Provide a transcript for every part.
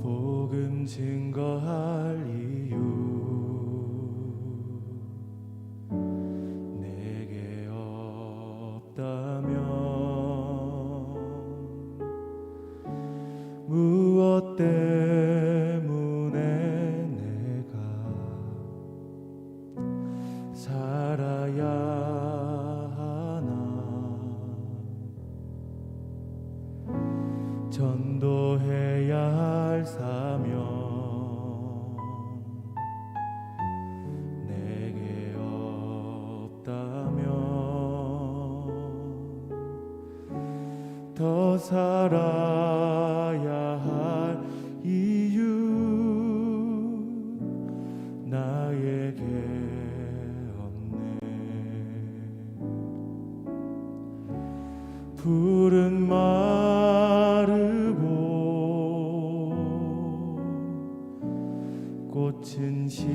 복음 증거할 이유 내게 없다면 무엇 때문에 내가 살아야 하나. 전도해야 할 사명 내게 없다면 더 살아야 할 이유 나에게 없네. 푸른 마르고 꽃은 시들어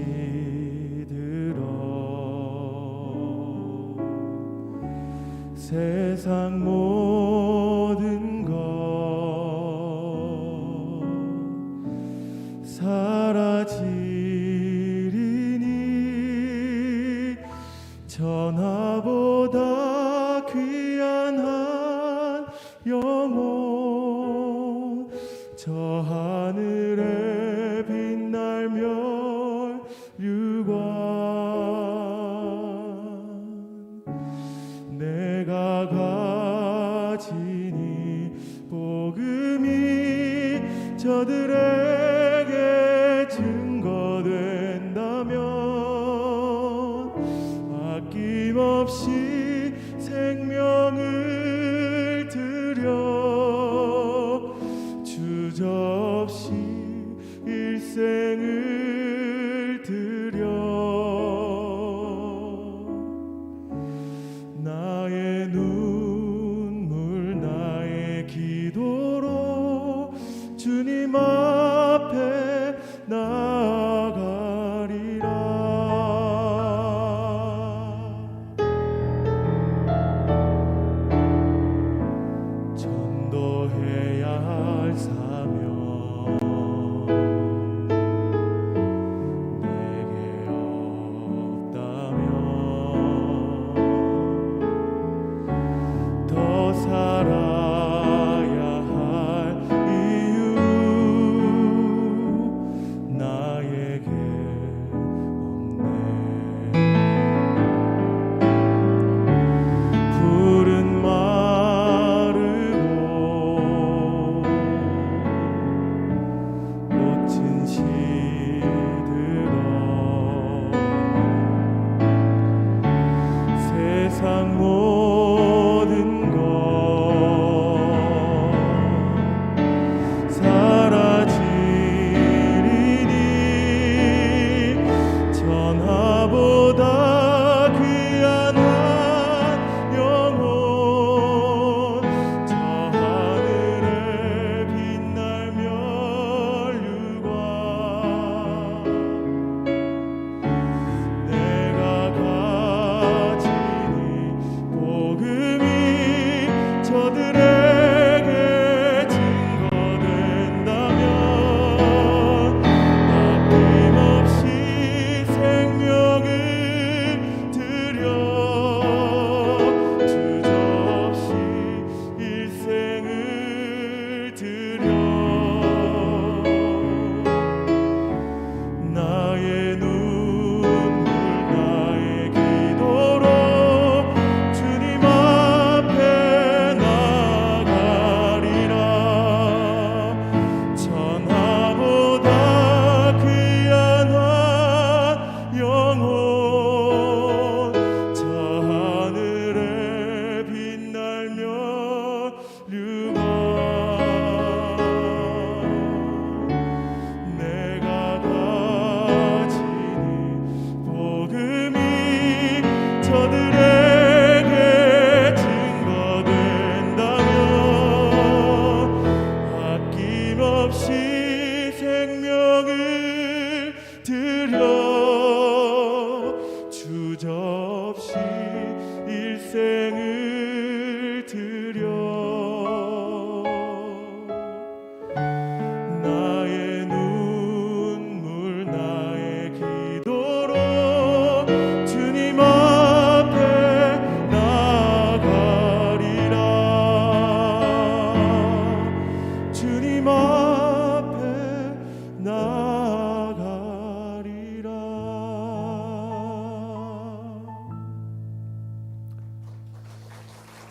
세상 모든 것 사라지리니 전하보다 귀한 한 영혼 저 하늘에 빛날 멸류관 내가 가진 이 복음이 저들에게 증거된다면 아낌없이 생명을 드려 주저없이 일생을 드려 나의 눈물 나의 기도로 주님 앞에 나아가리라. 전도해야 할 사명 내게 없다면 더 살아야 할 이유 나에게 없네. 푸른 마르고 꽃은 시들어 세상 모든 것 사라지리니 전하보다 귀한 한 영혼 저 하늘에 빛날 멸류관 내가 가진 이 없이 일생을 드려 나의 눈물 나의 기도로 주님 앞에 나아가리라. 주님 앞에 나아가리라.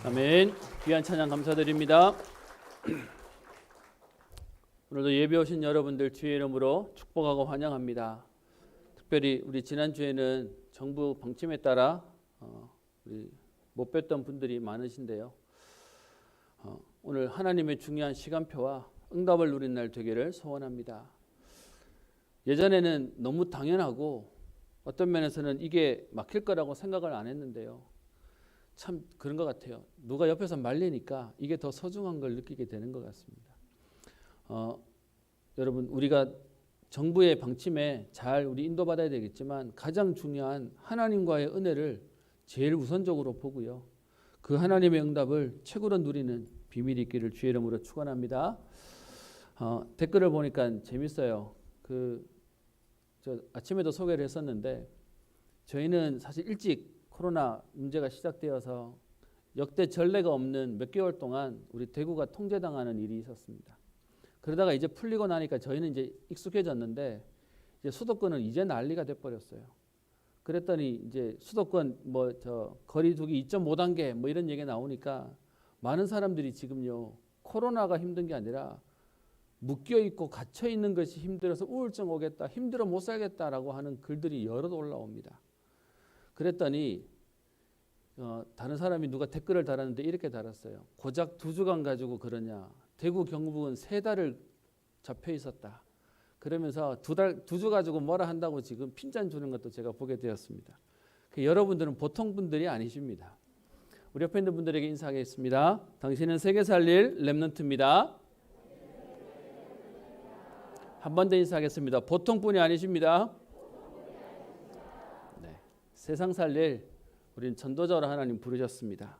아멘. 귀한 찬양 감사드립니다. 오늘도 예배 오신 여러분들 주의 이름으로 축복하고 환영합니다. 특별히 우리 지난주에는 정부 방침에 따라 우리 못 뵀던 분들이 많으신데요. 오늘 하나님의 중요한 시간표와 응답을 누린 날 되기를 소원합니다. 예전에는 너무 당연하고 어떤 면에서는 이게 막힐 거라고 생각을 안 했는데요. 참 그런 것 같아요. 누가 옆에서 말리니까 이게 더 소중한 걸 느끼게 되는 것 같습니다. 여러분 우리가 정부의 방침에 잘 우리 인도받아야 되겠지만 가장 중요한 하나님과의 은혜를 제일 우선적으로 보고요. 그 하나님의 응답을 최고로 누리는 비밀이 있기를 주의 이름으로 축원합니다. 댓글을 보니까 재밌어요. 저 아침에도 소개를 했었는데 저희는 사실 일찍 코로나 문제가 시작되어서 역대 전례가 없는 몇 개월 동안 우리 대구가 통제당하는 일이 있었습니다. 그러다가 이제 풀리고 나니까 저희는 이제 익숙해졌는데 이제 수도권은 이제 난리가 돼버렸어요. 그랬더니 이제 수도권 거리 두기 2.5단계 뭐 이런 얘기 나오니까 많은 사람들이 지금요 코로나가 힘든 게 아니라 묶여 있고 갇혀 있는 것이 힘들어서 우울증 오겠다, 힘들어 못 살겠다라고 하는 글들이 여러 올라옵니다. 그랬더니 다른 사람이 누가 댓글을 달았는데 이렇게 달았어요. 고작 2주간 가지고 그러냐. 대구 경북은 3달을 잡혀 있었다. 그러면서 2주 가지고 뭐라 한다고 지금 핀잔 주는 것도 제가 보게 되었습니다. 여러분들은 보통 분들이 아니십니다. 우리 옆에 있는 분들에게 인사하겠습니다. 당신은 세계 살릴 렘넌트입니다. 한 번 더 인사하겠습니다. 보통 분이 아니십니다. 네, 세상 살릴 우리는 전도자로 하나님 부르셨습니다.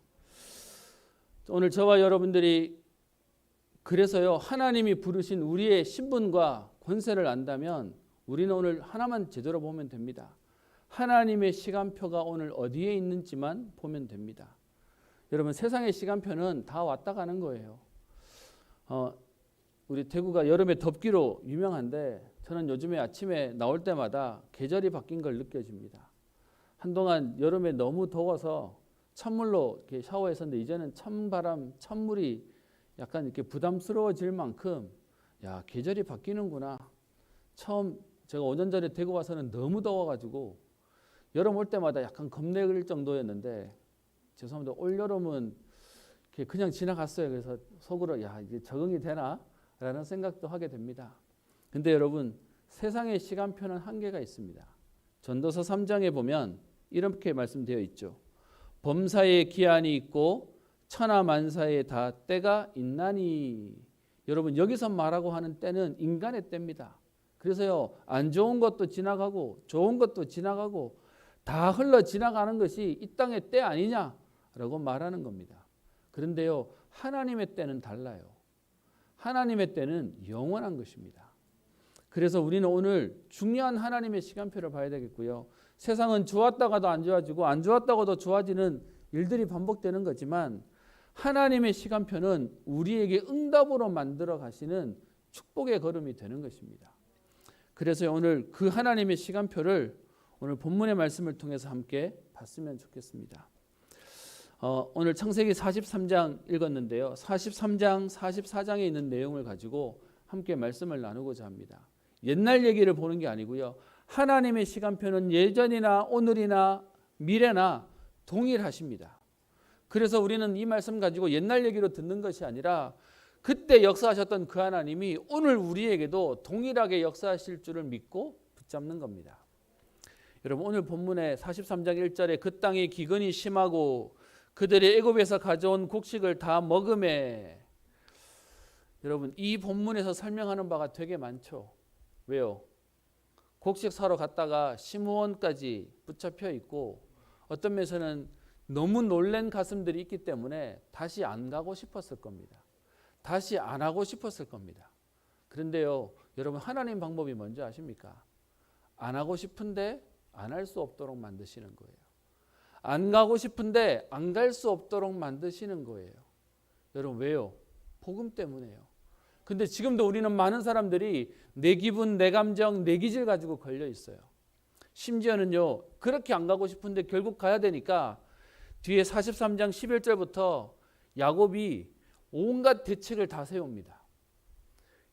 오늘 저와 여러분들이 그래서요 하나님이 부르신 우리의 신분과 권세를 안다면 우리는 오늘 하나만 제대로 보면 됩니다. 하나님의 시간표가 오늘 어디에 있는지만 보면 됩니다. 여러분 세상의 시간표는 다 왔다 가는 거예요. 우리 대구가 여름에 덥기로 유명한데 저는 요즘에 아침에 나올 때마다 계절이 바뀐 걸 느껴집니다. 한동안 여름에 너무 더워서 찬물로 이렇게 샤워했었는데 이제는 찬바람, 찬물이 약간 이렇게 부담스러워질 만큼 야 계절이 바뀌는구나. 처음 제가 5년 전에 대구 와서는 너무 더워가지고 여름 올 때마다 약간 겁낼 정도였는데 죄송합니다. 올 여름은 그냥 지나갔어요. 그래서 속으로 야 이제 적응이 되나? 라는 생각도 하게 됩니다. 근데 여러분 세상의 시간표는 한계가 있습니다. 전도서 3장에 보면 이렇게 말씀되어 있죠. 범사에 기한이 있고 천하만사에 다 때가 있나니. 여러분 여기서 말하고 하는 때는 인간의 때입니다. 그래서요 안 좋은 것도 지나가고 좋은 것도 지나가고 다 흘러 지나가는 것이 이 땅의 때 아니냐라고 말하는 겁니다. 그런데요 하나님의 때는 달라요. 하나님의 때는 영원한 것입니다. 그래서 우리는 오늘 중요한 하나님의 시간표를 봐야 되겠고요. 세상은 좋았다가도 안 좋아지고 안 좋았다가도 좋아지는 일들이 반복되는 거지만 하나님의 시간표는 우리에게 응답으로 만들어 가시는 축복의 걸음이 되는 것입니다. 그래서 오늘 그 하나님의 시간표를 오늘 본문의 말씀을 통해서 함께 봤으면 좋겠습니다. 오늘 창세기 43장 읽었는데요. 43장, 44장에 있는 내용을 가지고 함께 말씀을 나누고자 합니다. 옛날 얘기를 보는 게 아니고요. 하나님의 시간표는 예전이나 오늘이나 미래나 동일하십니다. 그래서 우리는 이 말씀 가지고 옛날 얘기로 듣는 것이 아니라 그때 역사하셨던 그 하나님이 오늘 우리에게도 동일하게 역사하실 줄을 믿고 붙잡는 겁니다. 여러분 오늘 본문의 43장 1절에 그 땅에 기근이 심하고 그들이 애굽에서 가져온 곡식을 다 먹음에. 여러분 이 본문에서 설명하는 바가 되게 많죠. 왜요? 곡식 사러 갔다가 시므온까지 붙잡혀 있고 어떤 면에서는 너무 놀란 가슴들이 있기 때문에 다시 안 가고 싶었을 겁니다. 다시 안 하고 싶었을 겁니다. 그런데요, 여러분 하나님 방법이 뭔지 아십니까? 안 하고 싶은데 안 할 수 없도록 만드시는 거예요. 안 가고 싶은데 안 갈 수 없도록 만드시는 거예요. 여러분 왜요? 복음 때문에요. 근데 지금도 우리는 많은 사람들이 내 기분, 내 감정, 내 기질 가지고 걸려 있어요. 심지어는요, 그렇게 안 가고 싶은데 결국 가야 되니까 뒤에 43장 11절부터 야곱이 온갖 대책을 다 세웁니다.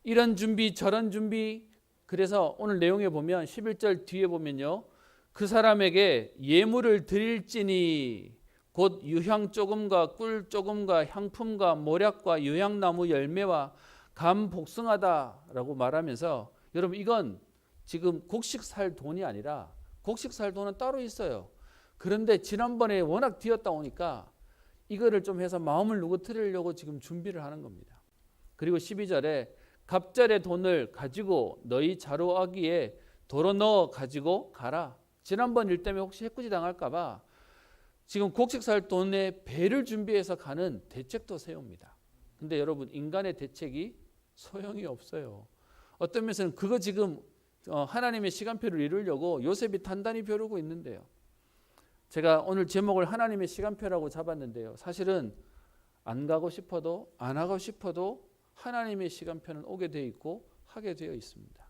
이런 준비 저런 준비. 그래서 오늘 내용에 보면 11절 뒤에 보면요, 그 사람에게 예물을 드릴지니 곧 유향 조금과 꿀 조금과 향품과 모략과 유향나무 열매와 감 복숭아다라고 말하면서, 여러분 이건 지금 곡식 살 돈이 아니라, 곡식 살 돈은 따로 있어요. 그런데 지난번에 워낙 뒤었다 오니까 이거를 좀 해서 마음을 누그뜨리려고 지금 준비를 하는 겁니다. 그리고 12절에 갑절의 돈을 가지고 너희 자루아기에 도로 넣어 가지고 가라. 지난번 일 때문에 혹시 해코지 당할까 봐 지금 곡식 살 돈에 배를 준비해서 가는 대책도 세웁니다. 근데 여러분 인간의 대책이 소용이 없어요. 어떤 면에서는 그거 지금 하나님의 시간표를 이루려고 요셉이 단단히 벼르고 있는데요. 제가 오늘 제목을 하나님의 시간표라고 잡았는데요. 사실은 안 가고 싶어도 안 하고 싶어도 하나님의 시간표는 오게 되어 있고 하게 되어 있습니다.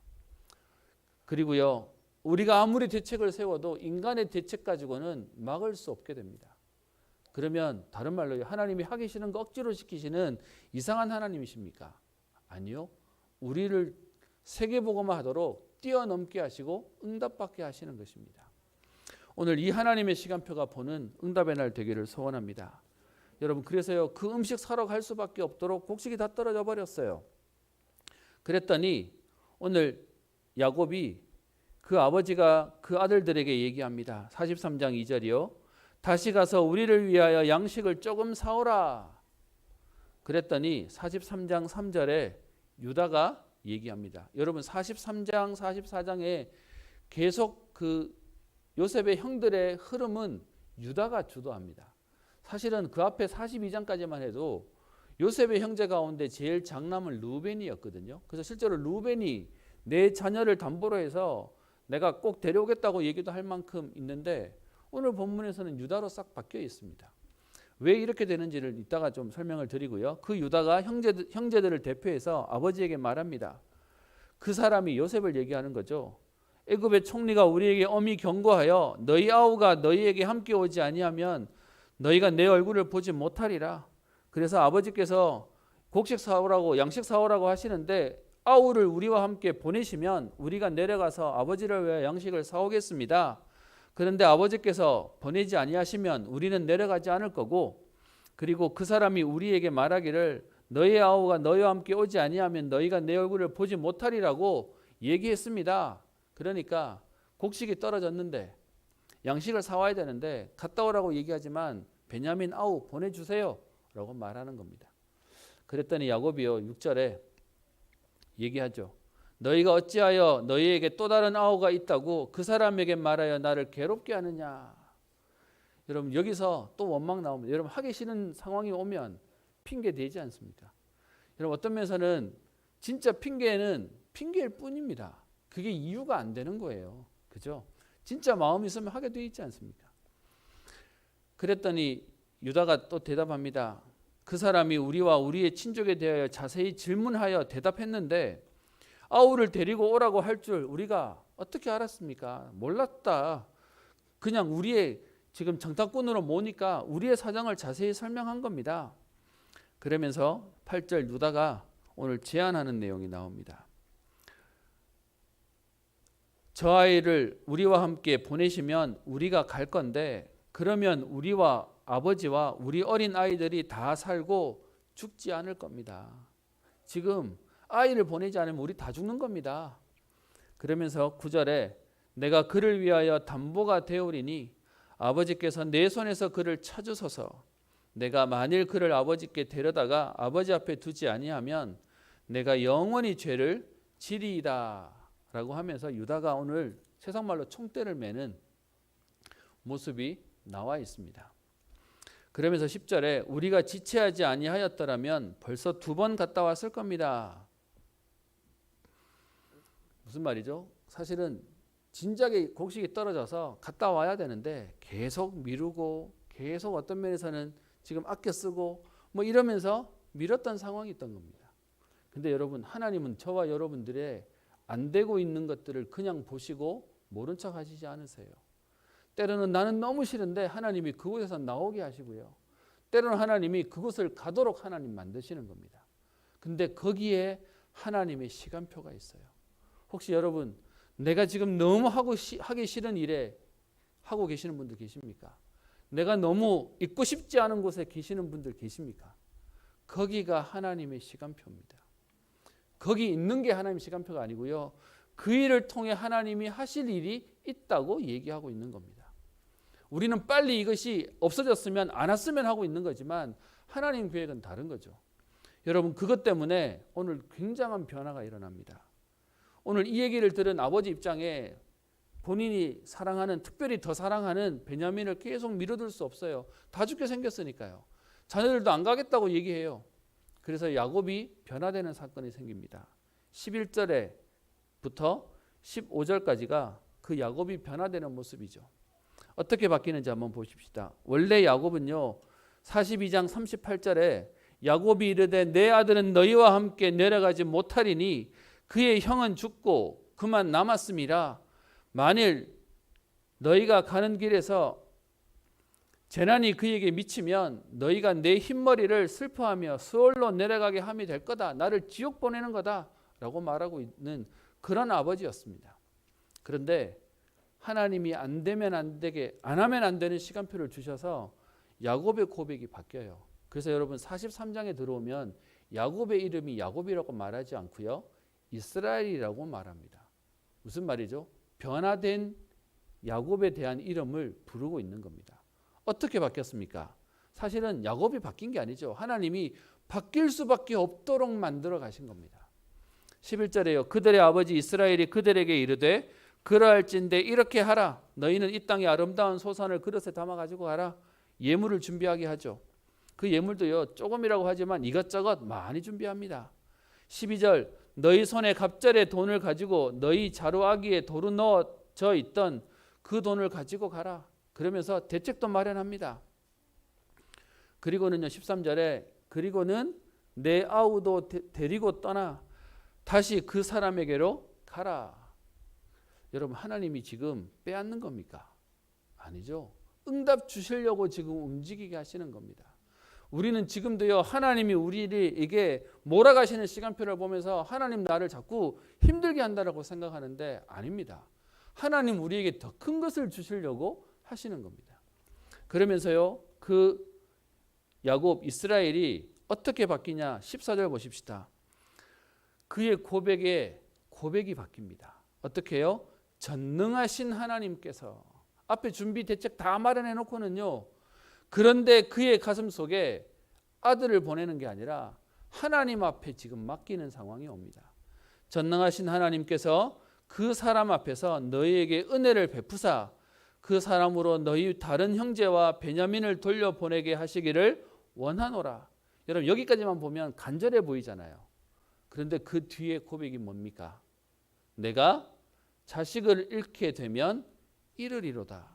그리고요, 우리가 아무리 대책을 세워도 인간의 대책 가지고는 막을 수 없게 됩니다. 그러면 다른 말로 하나님이 하기 싫은 거 억지로 시키시는 이상한 하나님이십니까? 아니요. 우리를 세계복음화 하도록 뛰어넘게 하시고 응답받게 하시는 것입니다. 오늘 이 하나님의 시간표가 보는 응답의 날 되기를 소원합니다. 여러분 그래서요, 그 음식 사러 갈 수밖에 없도록 곡식이 다 떨어져 버렸어요. 그랬더니 오늘 야곱이 그 아버지가 그 아들들에게 얘기합니다. 43장 2절이요. 다시 가서 우리를 위하여 양식을 조금 사오라. 그랬더니 43장 3절에 유다가 얘기합니다. 여러분 43장 44장에 계속 그 요셉의 형들의 흐름은 유다가 주도합니다. 사실은 그 앞에 42장까지만 해도 요셉의 형제 가운데 제일 장남은 루벤이었거든요. 그래서 실제로 루벤이 내 자녀를 담보로 해서 내가 꼭 데려오겠다고 얘기도 할 만큼 있는데, 오늘 본문에서는 유다로 싹 바뀌어 있습니다. 왜 이렇게 되는지를 이따가 좀 설명을 드리고요. 그 유다가 형제들을 대표해서 아버지에게 말합니다. 그 사람이 요셉을 얘기하는 거죠. 애굽의 총리가 우리에게 엄히 경고하여 너희 아우가 너희에게 함께 오지 아니하면 너희가 내 얼굴을 보지 못하리라. 그래서 아버지께서 곡식 사오라고 양식 사오라고 하시는데 아우를 우리와 함께 보내시면 우리가 내려가서 아버지를 위하여 양식을 사오겠습니다. 그런데 아버지께서 보내지 아니하시면 우리는 내려가지 않을 거고, 그리고 그 사람이 우리에게 말하기를 너희 아우가 너희와 함께 오지 아니하면 너희가 내 얼굴을 보지 못하리라고 얘기했습니다. 그러니까 곡식이 떨어졌는데 양식을 사와야 되는데 갔다 오라고 얘기하지만 베냐민 아우 보내주세요 라고 말하는 겁니다. 그랬더니 야곱이요 6절에 얘기하죠. 너희가 어찌하여 너희에게 또 다른 아우가 있다고 그 사람에게 말하여 나를 괴롭게 하느냐. 여러분 여기서 또 원망 나옵니다. 여러분 하기 싫은 상황이 오면 핑계 대지 않습니까? 여러분 어떤 면에서는 진짜 핑계는 핑계일 뿐입니다. 그게 이유가 안 되는 거예요. 그죠? 진짜 마음이 있으면 하게 돼 있지 않습니까? 그랬더니 유다가 또 대답합니다. 그 사람이 우리와 우리의 친족에 대하여 자세히 질문하여 대답했는데 아우를 데리고 오라고 할 줄 우리가 어떻게 알았습니까? 몰랐다. 그냥 우리의 지금 정탐꾼으로 모으니까 우리의 사정을 자세히 설명한 겁니다. 그러면서 8절 유다가 오늘 제안하는 내용이 나옵니다. 저 아이를 우리와 함께 보내시면 우리가 갈 건데 그러면 우리와 아버지와 우리 어린 아이들이 다 살고 죽지 않을 겁니다. 지금 아이를 보내지 않으면 우리 다 죽는 겁니다. 그러면서 9절에 내가 그를 위하여 담보가 되오리니 아버지께서 내 손에서 그를 찾으소서. 내가 만일 그를 아버지께 데려다가 아버지 앞에 두지 아니하면 내가 영원히 죄를 지리이다 라고 하면서 유다가 오늘 세상말로 총대를 매는 모습이 나와 있습니다. 그러면서 10절에 우리가 지체하지 아니하였더라면 벌써 2번 갔다 왔을 겁니다. 무슨 말이죠? 사실은 진작에 곡식이 떨어져서 갔다 와야 되는데 계속 미루고 계속 어떤 면에서는 지금 아껴 쓰고 뭐 이러면서 미뤘던 상황이 있던 겁니다. 근데 여러분, 하나님은 저와 여러분들의 안 되고 있는 것들을 그냥 보시고 모른 척 하시지 않으세요. 때로는 나는 너무 싫은데 하나님이 그곳에서 나오게 하시고요. 때로는 하나님이 그곳을 가도록 하나님 만드시는 겁니다. 근데 거기에 하나님의 시간표가 있어요. 혹시 여러분, 내가 지금 너무 하기 싫은 일에 하고 계시는 분들 계십니까? 내가 너무 있고 싶지 않은 곳에 계시는 분들 계십니까? 거기가 하나님의 시간표입니다. 거기 있는 게 하나님의 시간표가 아니고요. 그 일을 통해 하나님이 하실 일이 있다고 얘기하고 있는 겁니다. 우리는 빨리 이것이 없어졌으면 안 왔으면 하고 있는 거지만 하나님 계획은 다른 거죠. 여러분, 그것 때문에 오늘 굉장한 변화가 일어납니다. 오늘 이 얘기를 들은 아버지 입장에 본인이 사랑하는, 특별히 더 사랑하는 베냐민을 계속 미뤄둘 수 없어요. 다 죽게 생겼으니까요. 자녀들도 안 가겠다고 얘기해요. 그래서 야곱이 변화되는 사건이 생깁니다. 11절에부터 15절까지가 그 야곱이 변화되는 모습이죠. 어떻게 바뀌는지 한번 보십시다. 원래 야곱은요, 42장 38절에 야곱이 이르되 내 아들은 너희와 함께 내려가지 못하리니 그의 형은 죽고 그만 남았음이라. 만일 너희가 가는 길에서 재난이 그에게 미치면 너희가 내 흰머리를 슬퍼하며 수월로 내려가게 함이 될 거다. 나를 지옥 보내는 거다 라고 말하고 있는 그런 아버지였습니다. 그런데 하나님이 안 되면 안 되게, 안 하면 안 되는 시간표를 주셔서 야곱의 고백이 바뀌어요. 그래서 여러분, 43장에 들어오면 야곱의 이름이 야곱이라고 말하지 않고요, 이스라엘이라고 말합니다. 무슨 말이죠? 변화된 야곱에 대한 이름을 부르고 있는 겁니다. 어떻게 바뀌었습니까? 사실은 야곱이 바뀐 게 아니죠. 하나님이 바뀔 수밖에 없도록 만들어 가신 겁니다. 11절에요. 그들의 아버지 이스라엘이 그들에게 이르되 그러할진대 이렇게 하라. 너희는 이 땅의 아름다운 소산을 그릇에 담아 가지고 가라. 예물을 준비하게 하죠. 그 예물도요, 조금이라고 하지만 이것저것 많이 준비합니다. 12절 너희 손에 갑절의 돈을 가지고 너희 자루아기에 도로 넣어져 있던 그 돈을 가지고 가라. 그러면서 대책도 마련합니다. 그리고는요, 13절에 그리고는 내 아우도 데리고 떠나 다시 그 사람에게로 가라. 여러분, 하나님이 지금 빼앗는 겁니까? 아니죠. 응답 주시려고 지금 움직이게 하시는 겁니다. 우리는 지금도요, 하나님이 우리에게 몰아가시는 시간표를 보면서 하나님 나를 자꾸 힘들게 한다라고 생각하는데 아닙니다. 하나님 우리에게 더 큰 것을 주시려고 하시는 겁니다. 그러면서요, 그 야곱 이스라엘이 어떻게 바뀌냐? 14절 보십시다. 그의 고백이 바뀝니다. 어떻게 해요? 전능하신 하나님께서 앞에 준비 대책 다 마련해 놓고는요, 그런데 그의 가슴 속에 아들을 보내는 게 아니라 하나님 앞에 지금 맡기는 상황이 옵니다. 전능하신 하나님께서 그 사람 앞에서 너희에게 은혜를 베푸사 그 사람으로 너희 다른 형제와 베냐민을 돌려보내게 하시기를 원하노라. 여러분, 여기까지만 보면 간절해 보이잖아요. 그런데 그 뒤에 고백이 뭡니까? 내가 자식을 잃게 되면 이르리로다.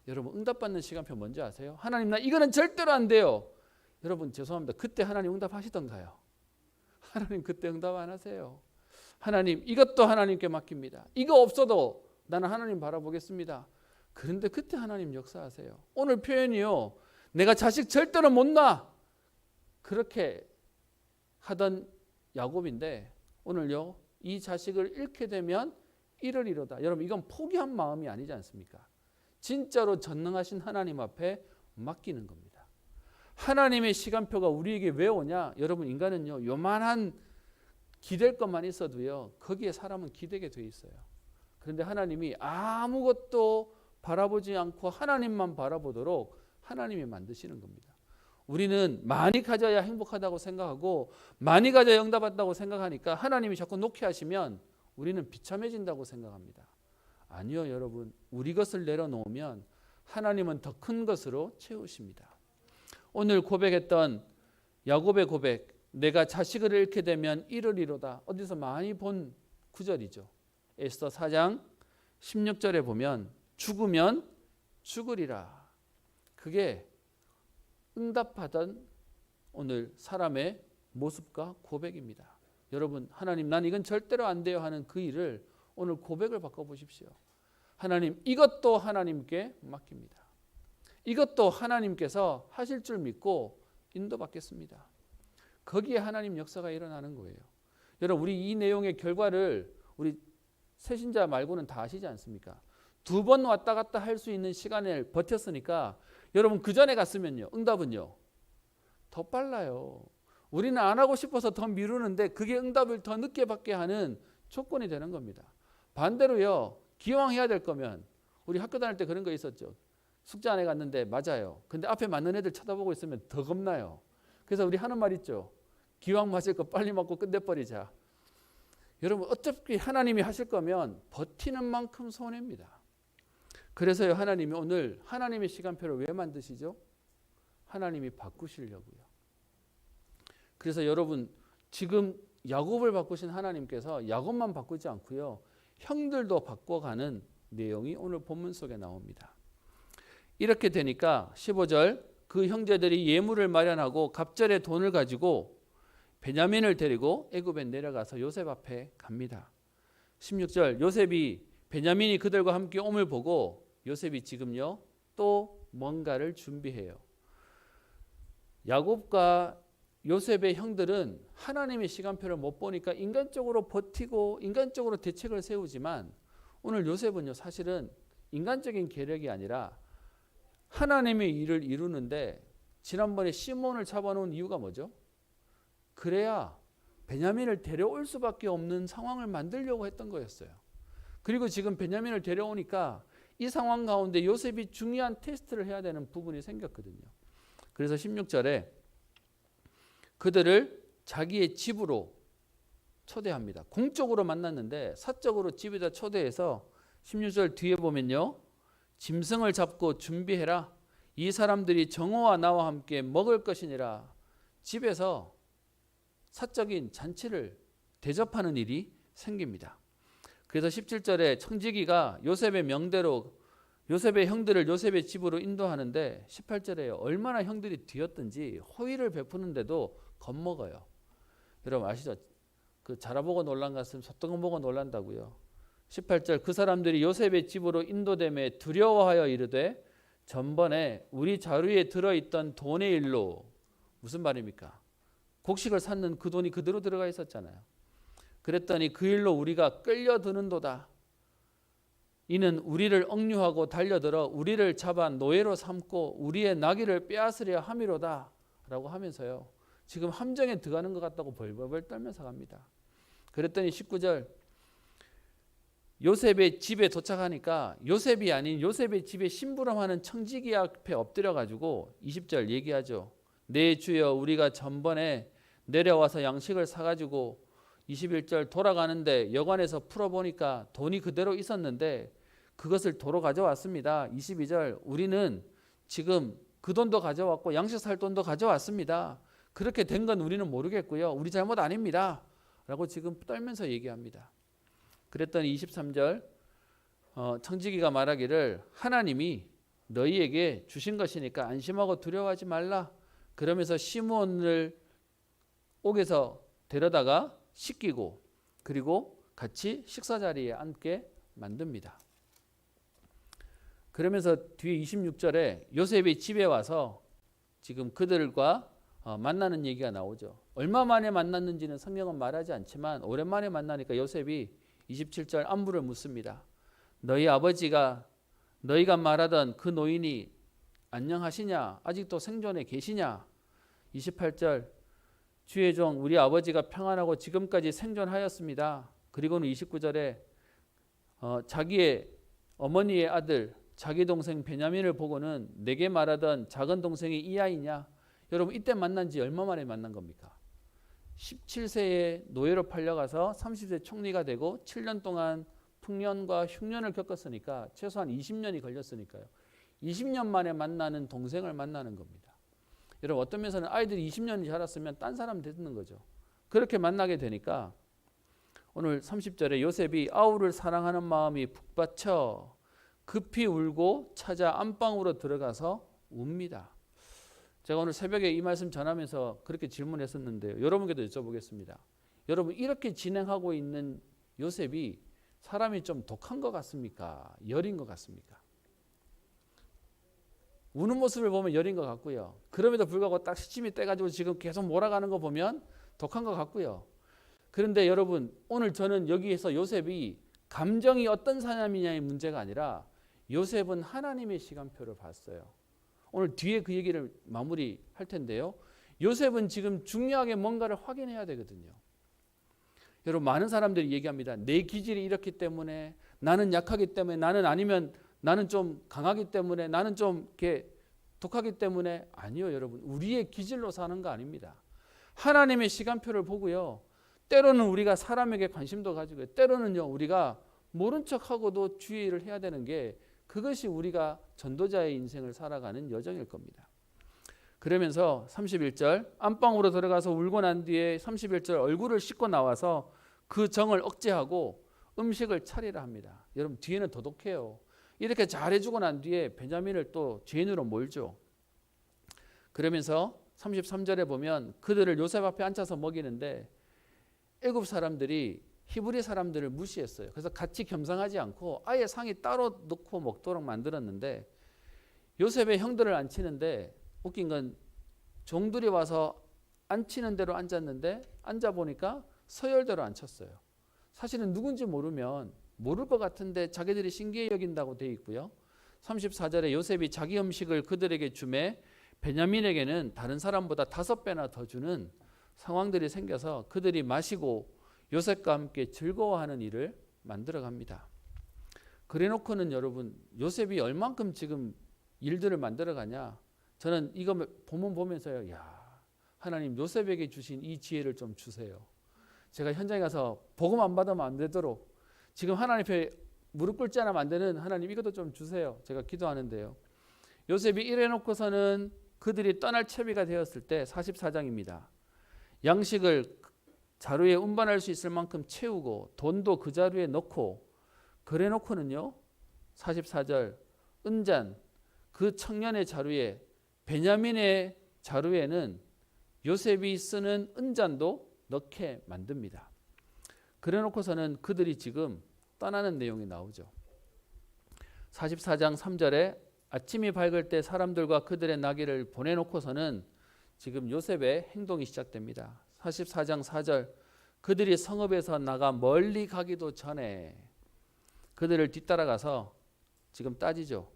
여러분, 응답받는 시간표 뭔지 아세요? 하나님, 나 이거는 절대로 안 돼요. 여러분, 죄송합니다. 그때 하나님 응답하시던가요? 하나님 그때 응답 안 하세요. 하나님, 이것도 하나님께 맡깁니다. 이거 없어도 나는 하나님 바라보겠습니다. 그런데 그때 하나님 역사하세요. 오늘 표현이요, 내가 자식 절대로 못 낳아, 그렇게 하던 야곱인데 오늘요, 이 자식을 잃게 되면 이르리로다. 여러분, 이건 포기한 마음이 아니지 않습니까? 진짜로 전능하신 하나님 앞에 맡기는 겁니다. 하나님의 시간표가 우리에게 왜 오냐? 여러분, 인간은요, 요만한 기댈 것만 있어도요, 거기에 사람은 기대게 돼 있어요. 그런데 하나님이 아무것도 바라보지 않고 하나님만 바라보도록 하나님이 만드시는 겁니다. 우리는 많이 가져야 행복하다고 생각하고 많이 가져야 응답한다고 생각하니까 하나님이 자꾸 놓게 하시면 우리는 비참해진다고 생각합니다. 아니요, 여러분. 우리 것을 내려놓으면 하나님은 더 큰 것으로 채우십니다. 오늘 고백했던 야곱의 고백, 내가 자식을 잃게 되면 이르리로다. 어디서 많이 본 구절이죠. 에스더 4장 16절에 보면 죽으면 죽으리라. 그게 응답하던 오늘 사람의 모습과 고백입니다. 여러분, 하나님 난 이건 절대로 안 돼요 하는 그 일을 오늘 고백을 바꿔보십시오. 하나님, 이것도 하나님께 맡깁니다. 이것도 하나님께서 하실 줄 믿고 인도받겠습니다. 거기에 하나님 역사가 일어나는 거예요. 여러분, 우리 이 내용의 결과를 우리 새신자 말고는 다 아시지 않습니까? 2번 왔다 갔다 할 수 있는 시간을 버텼으니까 여러분, 그 전에 갔으면요, 응답은요 더 빨라요. 우리는 안 하고 싶어서 더 미루는데 그게 응답을 더 늦게 받게 하는 조건이 되는 겁니다. 반대로요, 기왕 해야 될 거면, 우리 학교 다닐 때 그런 거 있었죠. 숙제 안 해갔는데 맞아요. 근데 앞에 맞는 애들 쳐다보고 있으면 더 겁나요. 그래서 우리 하는 말 있죠. 기왕 맞을 거 빨리 맞고 끝내버리자. 여러분, 어차피 하나님이 하실 거면 버티는 만큼 손해입니다. 그래서요, 하나님이 오늘 하나님의 시간표를 왜 만드시죠? 하나님이 바꾸시려고요. 그래서 여러분, 지금 야곱을 바꾸신 하나님께서 야곱만 바꾸지 않고요, 형들도 바꿔가는 내용이 오늘 본문 속에 나옵니다. 이렇게 되니까 15절, 그 형제들이 예물을 마련하고 갑절의 돈을 가지고 베냐민을 데리고 애굽에 내려가서 요셉 앞에 갑니다. 16절, 요셉이 베냐민이 그들과 함께 옴을 보고 요셉이 지금요 또 뭔가를 준비해요. 야곱과 요셉의 형들은 하나님의 시간표를 못 보니까 인간적으로 버티고 인간적으로 대책을 세우지만, 오늘 요셉은요 사실은 인간적인 계력이 아니라 하나님의 일을 이루는데, 지난번에 시몬을 잡아놓은 이유가 뭐죠? 그래야 베냐민을 데려올 수밖에 없는 상황을 만들려고 했던 거였어요. 그리고 지금 베냐민을 데려오니까 이 상황 가운데 요셉이 중요한 테스트를 해야 되는 부분이 생겼거든요. 그래서 16절에 그들을 자기의 집으로 초대합니다. 공적으로 만났는데 사적으로 집에다 초대해서 16절 뒤에 보면요, 짐승을 잡고 준비해라. 이 사람들이 정오와 나와 함께 먹을 것이니라. 집에서 사적인 잔치를 대접하는 일이 생깁니다. 그래서 17절에 청지기가 요셉의 명대로 요셉의 형들을 요셉의 집으로 인도하는데, 18절에 얼마나 형들이 뒤었든지 호의를 베푸는데도 겁먹어요. 여러분 아시죠? 그 자라보고 놀란 것은 소똥 보고 놀란다고요. 18절, 그 사람들이 요셉의 집으로 인도됨에 두려워하여 이르되 전번에 우리 자루에 들어있던 돈의 일로, 무슨 말입니까? 곡식을 샀는 그 돈이 그대로 들어가 있었잖아요. 그랬더니 그 일로 우리가 끌려드는도다. 이는 우리를 억류하고 달려들어 우리를 잡아 노예로 삼고 우리의 나귀를 빼앗으려 함이로다 라고 하면서요, 지금 함정에 들어가는 것 같다고 벌벌 떨면서 갑니다. 그랬더니 19절, 요셉의 집에 도착하니까 요셉이 아닌 요셉의 집에 심부름하는 청지기 앞에 엎드려 가지고 20절 얘기하죠. 내 주여, 우리가 전번에 내려와서 양식을 사가지고 21절 돌아가는데 여관에서 풀어보니까 돈이 그대로 있었는데 그것을 도로 가져왔습니다. 22절, 우리는 지금 그 돈도 가져왔고 양식 살 돈도 가져왔습니다. 그렇게 된 건 우리는 모르겠고요, 우리 잘못 아닙니다 라고 지금 떨면서 얘기합니다. 그랬더니 23절, 청지기가 말하기를 하나님이 너희에게 주신 것이니까 안심하고 두려워하지 말라. 그러면서 시므온을 옥에서 데려다가 씻기고 그리고 같이 식사 자리에 앉게 만듭니다. 그러면서 뒤에 26절에 요셉이 집에 와서 지금 그들과 만나는 얘기가 나오죠. 얼마 만에 만났는지는 성경은 말하지 않지만 오랜만에 만나니까 요셉이 27절 안부를 묻습니다. 너희 아버지가 너희가 말하던 그 노인이 안녕하시냐? 아직도 생존해 계시냐? 28절, 주의 종 우리 아버지가 평안하고 지금까지 생존하였습니다. 그리고는 29절에 자기의 어머니의 아들 자기 동생 베냐민을 보고는 내게 말하던 작은 동생이 이 아이냐? 여러분 이때 만난 지 얼마 만에 만난 겁니까? 17세에 노예로 팔려가서 30세 총리가 되고 7년 동안 풍년과 흉년을 겪었으니까 최소한 20년이 걸렸으니까요. 20년 만에 만나는 동생을 만나는 겁니다. 여러분 어떤 면에서는 아이들이 20년이 자랐으면 딴 사람 되는 거죠. 그렇게 만나게 되니까 오늘 30절에 요셉이 아우를 사랑하는 마음이 북받쳐 급히 울고 찾아 안방으로 들어가서 웁니다. 제가 오늘 새벽에 이 말씀 전하면서 그렇게 질문했었는데요. 여러분께도 여쭤보겠습니다. 여러분 이렇게 진행하고 있는 요셉이 사람이 좀 독한 것 같습니까? 여린 것 같습니까? 우는 모습을 보면 여린 것 같고요. 그럼에도 불구하고 딱 시침이 떼가지고 지금 계속 몰아가는 거 보면 독한 것 같고요. 그런데 여러분 오늘 저는 여기에서 요셉이 감정이 어떤 사람이냐의 문제가 아니라 요셉은 하나님의 시간표를 봤어요. 오늘 뒤에 그 얘기를 마무리할 텐데요. 요셉은 지금 중요하게 뭔가를 확인해야 되거든요. 여러분 많은 사람들이 얘기합니다. 내 기질이 이렇기 때문에 나는 약하기 때문에 나는 아니면 나는 좀 강하기 때문에 나는 좀 이렇게 독하기 때문에 아니요 여러분 우리의 기질로 사는 거 아닙니다. 하나님의 시간표를 보고요. 때로는 우리가 사람에게 관심도 가지고 때로는요 우리가 모른 척하고도 주의를 해야 되는 게 그것이 우리가 전도자의 인생을 살아가는 여정일 겁니다. 그러면서 31절 안방으로 들어가서 울고 난 뒤에 31절 얼굴을 씻고 나와서 그 정을 억제하고 음식을 차리라 합니다. 여러분 뒤에는 더 독해요. 이렇게 잘해주고 난 뒤에 베냐민을 또 죄인으로 몰죠. 그러면서 33절에 보면 그들을 요셉 앞에 앉혀서 먹이는데 애굽 사람들이 히브리 사람들을 무시했어요. 그래서 같이 겸상하지 않고 아예 상이 따로 놓고 먹도록 만들었는데 요셉의 형들을 앉히는데 웃긴 건 종들이 와서 앉히는 대로 앉았는데 앉아보니까 서열대로 앉혔어요. 사실은 누군지 모르면 모를 것 같은데 자기들이 신기해 여긴다고 되어 있고요. 34절에 요셉이 자기 음식을 그들에게 주매 베냐민에게는 다른 사람보다 5배나 더 주는 상황들이 생겨서 그들이 마시고 요셉과 함께 즐거워하는 일을 만들어갑니다. 그래놓고는 여러분 요셉이 얼만큼 지금 일들을 만들어가냐. 저는 이거 본문 보면서요. 야 하나님 요셉에게 주신 이 지혜를 좀 주세요. 제가 현장에 가서 복음 안 받으면 안 되도록 지금 하나님 앞에 무릎 꿇지 않으면 안 되는 하나님 이것도 좀 주세요. 제가 기도하는데요. 요셉이 이래놓고서는 그들이 떠날 채비가 되었을 때 44장입니다. 양식을 자루에 운반할 수 있을 만큼 채우고 돈도 그 자루에 넣고 그래 놓고는요 44절 은잔 그 청년의 자루에 베냐민의 자루에는 요셉이 쓰는 은잔도 넣게 만듭니다. 그래 놓고서는 그들이 지금 떠나는 내용이 나오죠. 44장 3절에 아침이 밝을 때 사람들과 그들의 나귀를 보내놓고서는 지금 요셉의 행동이 시작됩니다. 44장 4절 그들이 성읍에서 나가 멀리 가기도 전에 그들을 뒤따라가서 지금 따지죠.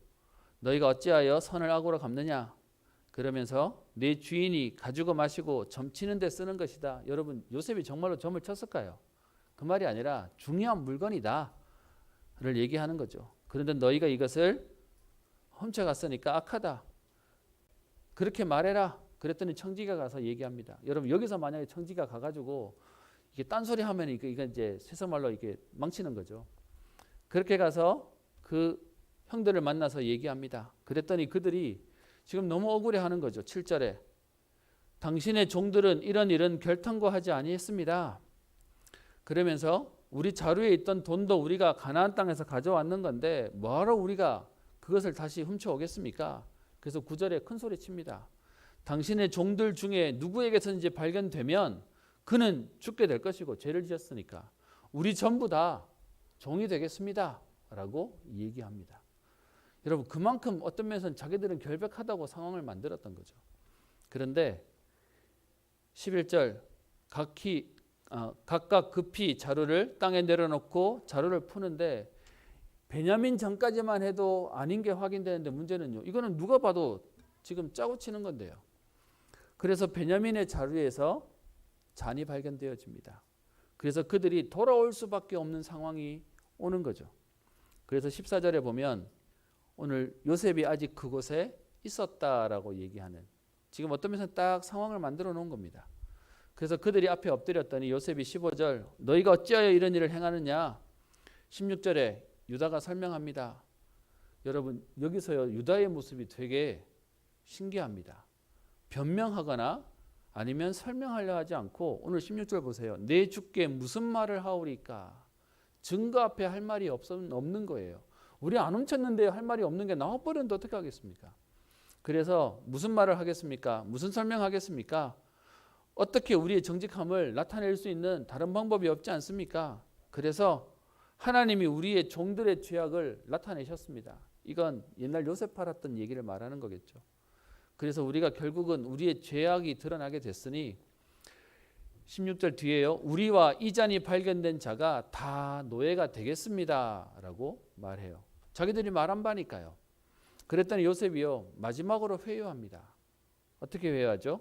너희가 어찌하여 선을 악으로 갚느냐. 그러면서 내 주인이 가지고 마시고 점치는 데 쓰는 것이다. 여러분 요셉이 정말로 점을 쳤을까요? 그 말이 아니라 중요한 물건이다 를 얘기하는 거죠. 그런데 너희가 이것을 훔쳐갔으니까 악하다. 그렇게 말해라. 그랬더니 청지기가 가서 얘기합니다. 여러분 여기서 만약에 청지기가 가가지고 이게 딴소리 하면 이게 이제 세상말로 이게 망치는 거죠. 그렇게 가서 그 형들을 만나서 얘기합니다. 그랬더니 그들이 지금 너무 억울해하는 거죠. 7절에 당신의 종들은 이런 일은 결탄고하지 아니했습니다. 그러면서 우리 자루에 있던 돈도 우리가 가나안 땅에서 가져왔는 건데 뭐하러 우리가 그것을 다시 훔쳐오겠습니까? 그래서 9절에 큰 소리 칩니다. 당신의 종들 중에 누구에게선지 발견되면 그는 죽게 될 것이고 죄를 지었으니까 우리 전부 다 종이 되겠습니다 라고 얘기합니다. 여러분 그만큼 어떤 면에서는 자기들은 결백하다고 상황을 만들었던 거죠. 그런데 11절 각각 급히 자루를 땅에 내려놓고 자루를 푸는데 베냐민 전까지만 해도 아닌 게 확인되는데 문제는요. 이거는 누가 봐도 지금 짜고 치는 건데요. 그래서 베냐민의 자루에서 잔이 발견되어집니다. 그래서 그들이 돌아올 수밖에 없는 상황이 오는 거죠. 그래서 14절에 보면 오늘 요셉이 아직 그곳에 있었다라고 얘기하는 지금 어떤 면에서 딱 상황을 만들어 놓은 겁니다. 그래서 그들이 앞에 엎드렸더니 요셉이 15절 너희가 어찌하여 이런 일을 행하느냐. 16절에 유다가 설명합니다. 여러분 여기서요 유다의 모습이 되게 신기합니다. 변명하거나 아니면 설명하려 하지 않고 오늘 16절 보세요. 내 주께 무슨 말을 하오리까? 증거 앞에 할 말이 없는 거예요. 우리 안 훔쳤는데 할 말이 없는 게 나와버렸는데 어떻게 하겠습니까? 그래서 무슨 말을 하겠습니까? 무슨 설명하겠습니까? 어떻게 우리의 정직함을 나타낼 수 있는 다른 방법이 없지 않습니까? 그래서 하나님이 우리의 종들의 죄악을 나타내셨습니다. 이건 옛날 요셉 팔았던 얘기를 말하는 거겠죠. 그래서 우리가 결국은 우리의 죄악이 드러나게 됐으니 16절 뒤에요. 우리와 이잔이 발견된 자가 다 노예가 되겠습니다 라고 말해요. 자기들이 말한 바니까요. 그랬더니 요셉이요 마지막으로 회유합니다. 어떻게 회유하죠?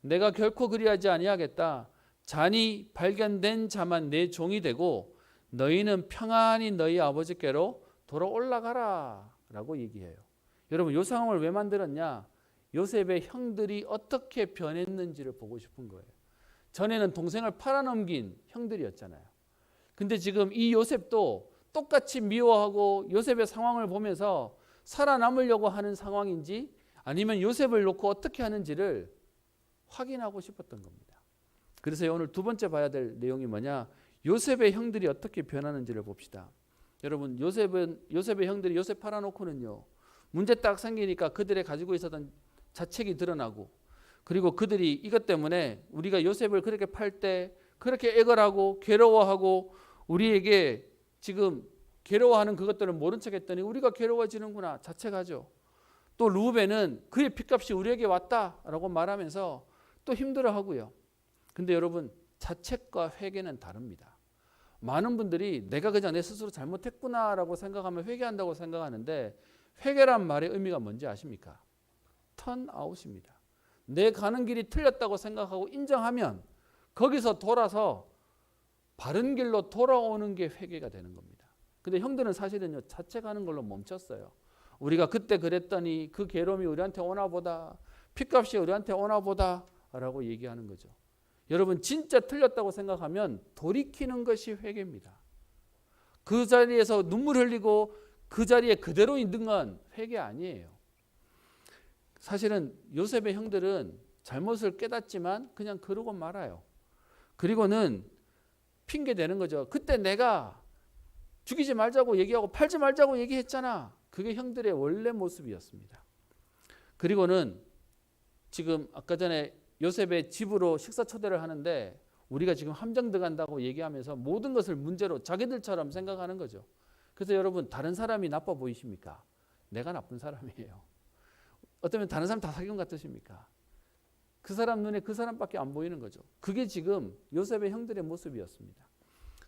내가 결코 그리하지 아니하겠다. 잔이 발견된 자만 내 종이 되고 너희는 평안히 너희 아버지께로 돌아올라가라 라고 얘기해요. 여러분 이 상황을 왜 만들었냐? 요셉의 형들이 어떻게 변했는지를 보고 싶은 거예요. 전에는 동생을 팔아넘긴 형들이었잖아요. 근데 지금 이 요셉도 똑같이 미워하고 요셉의 상황을 보면서 살아남으려고 하는 상황인지 아니면 요셉을 놓고 어떻게 하는지를 확인하고 싶었던 겁니다. 그래서 오늘 두 번째 봐야 될 내용이 뭐냐? 요셉의 형들이 어떻게 변하는지를 봅시다. 여러분 요셉의 형들이 요셉 팔아놓고는요 문제 딱 생기니까 그들의 가지고 있었던 자책이 드러나고 그리고 그들이 이것 때문에 우리가 요셉을 그렇게 팔 때 그렇게 애걸하고 괴로워하고 우리에게 지금 괴로워하는 그것들을 모른 척했더니 우리가 괴로워지는구나 자책하죠. 또 루벤은 그의 핏값이 우리에게 왔다라고 말하면서 또 힘들어하고요. 근데 여러분 자책과 회개는 다릅니다. 많은 분들이 내가 그냥 내 스스로 잘못했구나라고 생각하면 회개한다고 생각하는데 회개란 말의 의미가 뭔지 아십니까? 턴아웃입니다. 내 가는 길이 틀렸다고 생각하고 인정하면 거기서 돌아서 바른 길로 돌아오는 게 회개가 되는 겁니다. 근데 형들은 사실은요 자책하는 걸로 멈췄어요. 우리가 그때 그랬더니 그 괴로움이 우리한테 오나 보다. 핏값이 우리한테 오나 보다 라고 얘기하는 거죠. 여러분 진짜 틀렸다고 생각하면 돌이키는 것이 회개입니다. 그 자리에서 눈물 흘리고 그 자리에 그대로 있는 건 회개 아니에요. 사실은 요셉의 형들은 잘못을 깨닫지만 그냥 그러고 말아요. 그리고는 핑계 대는 거죠. 그때 내가 죽이지 말자고 얘기하고 팔지 말자고 얘기했잖아. 그게 형들의 원래 모습이었습니다. 그리고는 지금 아까 전에 요셉의 집으로 식사 초대를 하는데 우리가 지금 함정 들어간다고 얘기하면서 모든 것을 문제로 자기들처럼 생각하는 거죠. 그래서 여러분 다른 사람이 나빠 보이십니까? 내가 나쁜 사람이에요. 어쩌면 다른 사람 다 사기꾼 같으십니까? 그 사람 눈에 그 사람밖에 안 보이는 거죠. 그게 지금 요셉의 형들의 모습이었습니다.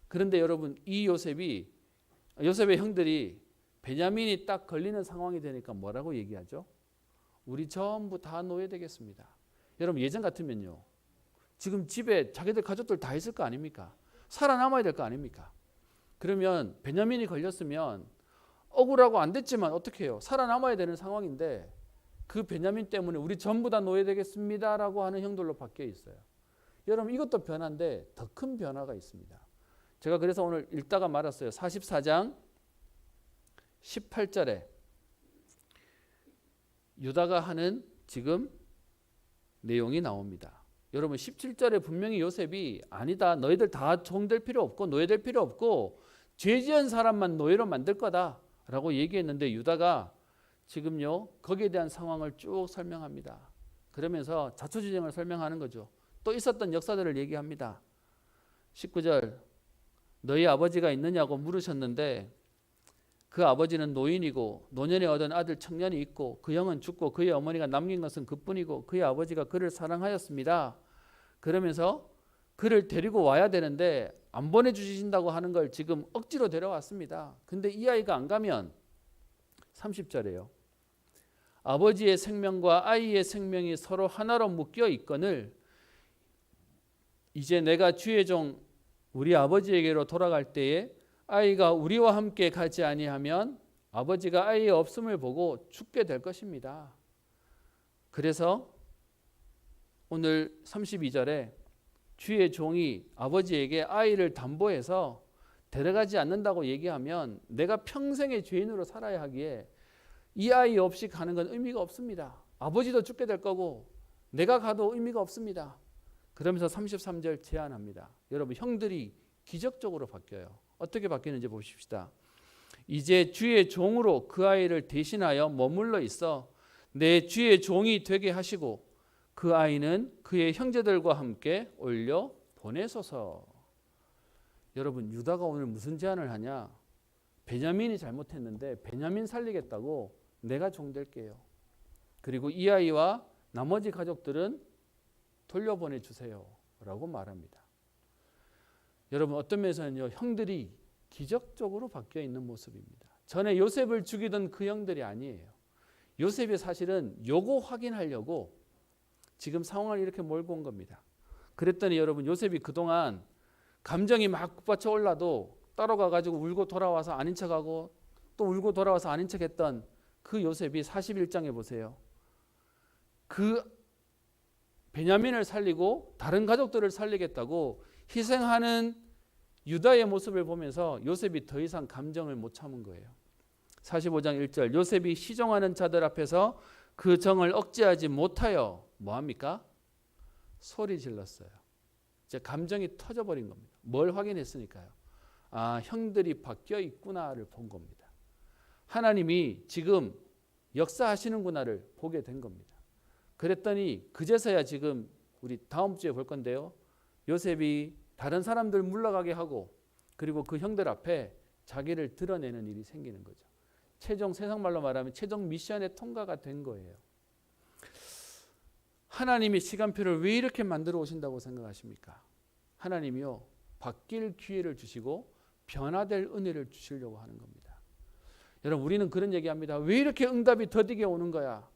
그런데 여러분 이 요셉의 형들이 베냐민이 딱 걸리는 상황이 되니까 뭐라고 얘기하죠? 우리 전부 다 노예되겠습니다. 여러분 예전 같으면요. 지금 집에 자기들 가족들 다 있을 거 아닙니까? 살아남아야 될 거 아닙니까? 그러면 베냐민이 걸렸으면 억울하고 안 됐지만 어떻게 해요? 살아남아야 되는 상황인데 그 베냐민 때문에 우리 전부 다 노예되겠습니다라고 하는 형들로 바뀌어 있어요. 여러분 이것도 변화인데 더 큰 변화가 있습니다. 제가 그래서 오늘 읽다가 말았어요. 44장 18절에 유다가 하는 지금 내용이 나옵니다. 여러분 17절에 분명히 요셉이 아니다. 너희들 다 종될 필요 없고 노예될 필요 없고 죄 지은 사람만 노예로 만들 거다라고 얘기했는데 유다가 지금요 거기에 대한 상황을 쭉 설명합니다. 그러면서 자초지종을 설명하는 거죠. 또 있었던 역사들을 얘기합니다. 19절 너희 아버지가 있느냐고 물으셨는데 그 아버지는 노인이고 노년에 얻은 아들 청년이 있고 그 형은 죽고 그의 어머니가 남긴 것은 그뿐이고 그의 아버지가 그를 사랑하였습니다. 그러면서 그를 데리고 와야 되는데 안 보내주신다고 하는 걸 지금 억지로 데려왔습니다. 근데 이 아이가 안 가면 30절에요. 아버지의 생명과 아이의 생명이 서로 하나로 묶여 있거늘 이제 내가 주의 종 우리 아버지에게로 돌아갈 때에 아이가 우리와 함께 가지 아니하면 아버지가 아이의 없음을 보고 죽게 될 것입니다. 그래서 오늘 32절에 주의 종이 아버지에게 아이를 담보해서 데려가지 않는다고 얘기하면 내가 평생의 죄인으로 살아야 하기에 이 아이 없이 가는 건 의미가 없습니다. 아버지도 죽게 될 거고 내가 가도 의미가 없습니다. 그러면서 33절 제안합니다. 여러분, 형들이 기적적으로 바뀌어요. 어떻게 바뀌는지 보십시다. 이제 주의 종으로 그 아이를 대신하여 머물러 있어 내 주의 종이 되게 하시고 그 아이는 그의 형제들과 함께 올려 보내소서. 여러분, 유다가 오늘 무슨 제안을 하냐? 베냐민이 잘못했는데 베냐민 살리겠다고 내가 종 될게요. 그리고 이 아이와 나머지 가족들은 돌려보내 주세요 라고 말합니다. 여러분, 어떤 면에서는요, 형들이 기적적으로 바뀌어 있는 모습입니다. 전에 요셉을 죽이던 그 형들이 아니에요. 요셉이 사실은 요거 확인하려고 지금 상황을 이렇게 몰고 온 겁니다. 그랬더니 여러분, 요셉이 그동안 감정이 막 북받쳐 올라도 따라가가지고 울고 돌아와서 아닌 척하고 또 울고 돌아와서 아닌 척했던 그 요셉이 41장에 보세요. 그 베냐민을 살리고 다른 가족들을 살리겠다고 희생하는 유다의 모습을 보면서 요셉이 더 이상 감정을 못 참은 거예요. 45장 1절, 요셉이 시종하는 자들 앞에서 그 정을 억제하지 못하여 뭐합니까? 소리 질렀어요. 이제 감정이 터져버린 겁니다. 뭘 확인했으니까요. 아, 형들이 바뀌어 있구나를 본 겁니다. 하나님이 지금 역사하시는구나를 보게 된 겁니다. 그랬더니 그제서야 지금 우리 다음 주에 볼 건데요. 요셉이 다른 사람들 물러가게 하고 그리고 그 형들 앞에 자기를 드러내는 일이 생기는 거죠. 최종, 세상말로 말하면 최종 미션의 통과가 된 거예요. 하나님이 시간표를 왜 이렇게 만들어 오신다고 생각하십니까? 하나님이요, 바뀔 기회를 주시고 변화될 은혜를 주시려고 하는 겁니다. 여러분, 우리는 그런 얘기합니다. 왜 이렇게 응답이 더디게 오는 거야?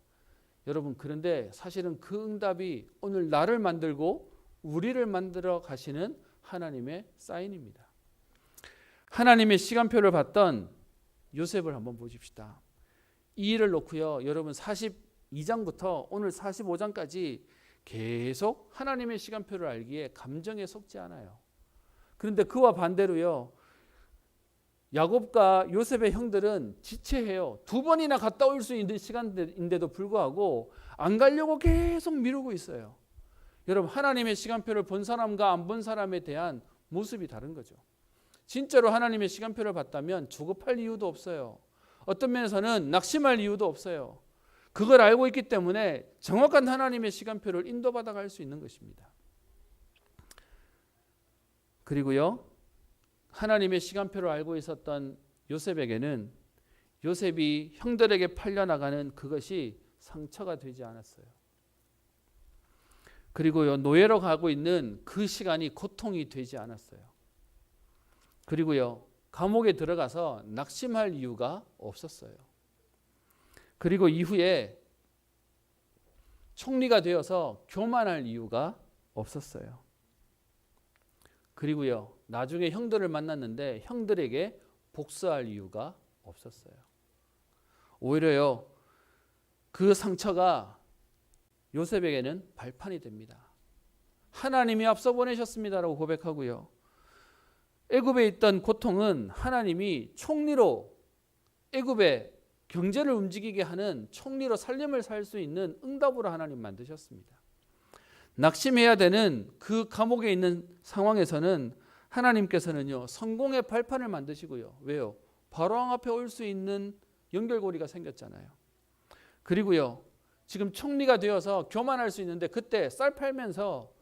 여러분, 그런데 사실은 그 응답이 오늘 나를 만들고 우리를 만들어 가시는 하나님의 사인입니다. 하나님의 시간표를 봤던 요셉을 한번 보십시다. 이 일을 놓고요, 여러분 42장부터 오늘 45장까지 계속 하나님의 시간표를 알기에 감정에 속지 않아요. 그런데 그와 반대로요, 야곱과 요셉의 형들은 지체해요. 2번이나 갔다 올 수 있는 시간인데도 불구하고 안 가려고 계속 미루고 있어요. 여러분, 하나님의 시간표를 본 사람과 안 본 사람에 대한 모습이 다른 거죠. 진짜로 하나님의 시간표를 봤다면 조급할 이유도 없어요. 어떤 면에서는 낙심할 이유도 없어요. 그걸 알고 있기 때문에 정확한 하나님의 시간표를 인도받아 갈 수 있는 것입니다. 그리고요, 하나님의 시간표를 알고 있었던 요셉에게는 요셉이 형들에게 팔려나가는 그것이 상처가 되지 않았어요. 그리고요, 노예로 가고 있는 그 시간이 고통이 되지 않았어요. 그리고요, 감옥에 들어가서 낙심할 이유가 없었어요. 그리고 이후에 총리가 되어서 교만할 이유가 없었어요. 그리고요, 나중에 형들을 만났는데 형들에게 복수할 이유가 없었어요. 오히려요, 그 상처가 요셉에게는 발판이 됩니다. 하나님이 앞서 보내셨습니다라고 고백하고요, 애굽에 있던 고통은 하나님이 총리로 애굽의 경제를 움직이게 하는 총리로 살림을 살 수 있는 응답으로 하나님 만드셨습니다. 낙심해야 되는 그 감옥에 있는 상황에서는 하나님께서는요, 성공의 발판을 만드시고요. 왜요? 바로왕 앞에 올 수 있는 연결고리가 생겼잖아요. 그리고요, 지금 총리가 되어서 교만할 수 있는데 그때 쌀 팔면서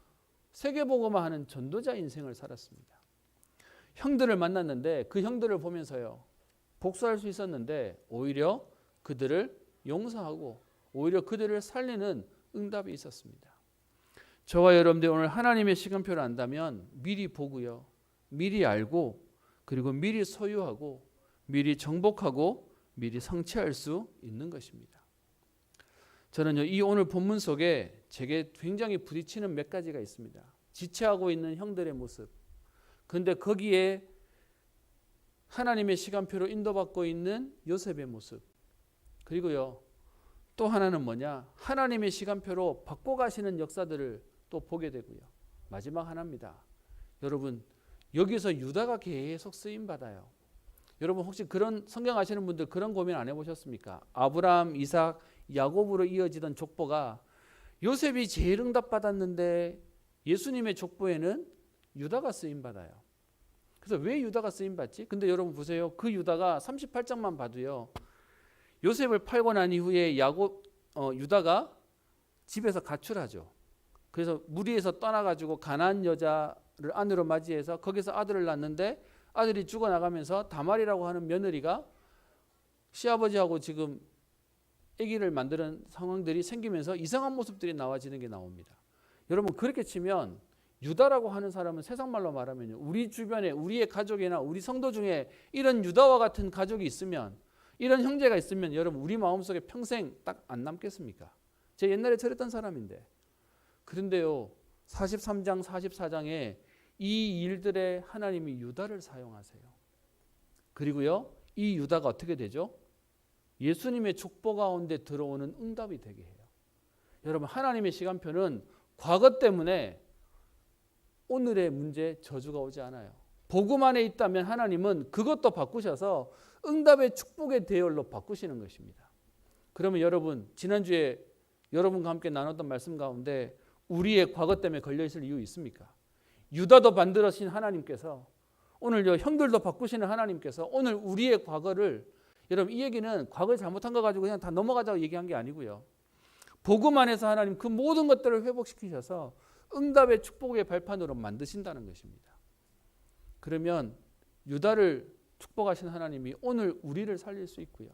세계복음화 하는 전도자 인생을 살았습니다. 형들을 만났는데 그 형들을 보면서요, 복수할 수 있었는데 오히려 그들을 용서하고 오히려 그들을 살리는 응답이 있었습니다. 저와 여러분들 오늘 하나님의 시간표를 안다면 미리 보고요, 미리 알고 그리고 미리 소유하고 미리 정복하고 미리 성취할 수 있는 것입니다. 저는요, 이 오늘 본문 속에 제게 굉장히 부딪히는 몇 가지가 있습니다. 지체하고 있는 형들의 모습, 그런데 거기에 하나님의 시간표로 인도받고 있는 요셉의 모습, 그리고요, 또 하나는 뭐냐? 하나님의 시간표로 바꿔가시는 역사들을 또 보게 되고요. 마지막 하나입니다. 여러분, 여기서 유다가 계속 쓰임 받아요. 여러분 혹시 그런 성경 아시는 분들 그런 고민 안 해보셨습니까? 아브라함, 이삭, 야곱으로 이어지던 족보가 요셉이 제일 응답받았는데 예수님의 족보에는 유다가 쓰임 받아요. 그래서 왜 유다가 쓰임 받지? 근데 여러분 보세요. 그 유다가 38장만 봐도요. 요셉을 팔고 난 이후에 유다가 집에서 가출하죠. 그래서 무리에서 떠나가지고 가나안 여자를 아내로 맞이해서 거기서 아들을 낳는데 아들이 죽어나가면서 다말이라고 하는 며느리가 시아버지하고 지금 아기를 만드는 상황들이 생기면서 이상한 모습들이 나와지는 게 나옵니다. 여러분 그렇게 치면 유다라고 하는 사람은 세상 말로 말하면요, 우리 주변에 우리의 가족이나 우리 성도 중에 이런 유다와 같은 가족이 있으면, 이런 형제가 있으면 여러분 우리 마음속에 평생 딱 안 남겠습니까? 제 옛날에 저랬던 사람인데. 그런데요 43장 44장에 이 일들에 하나님이 유다를 사용하세요. 그리고요 이 유다가 어떻게 되죠? 예수님의 족보 가운데 들어오는 응답이 되게 해요. 여러분 하나님의 시간표는 과거 때문에 오늘의 문제 저주가 오지 않아요. 복음 안에 있다면 하나님은 그것도 바꾸셔서 응답의 축복의 대열로 바꾸시는 것입니다. 그러면 여러분 지난주에 여러분과 함께 나눴던 말씀 가운데 우리의 과거 때문에 걸려있을 이유 있습니까? 유다도 만들어신 하나님께서 오늘 형들도 바꾸시는 하나님께서 오늘 우리의 과거를, 여러분 이 얘기는 과거에 잘못한 거 가지고 그냥 다 넘어가자고 얘기한 게 아니고요. 복음 안에서 하나님 그 모든 것들을 회복시키셔서 응답의 축복의 발판으로 만드신다는 것입니다. 그러면 유다를 축복하신 하나님이 오늘 우리를 살릴 수 있고요.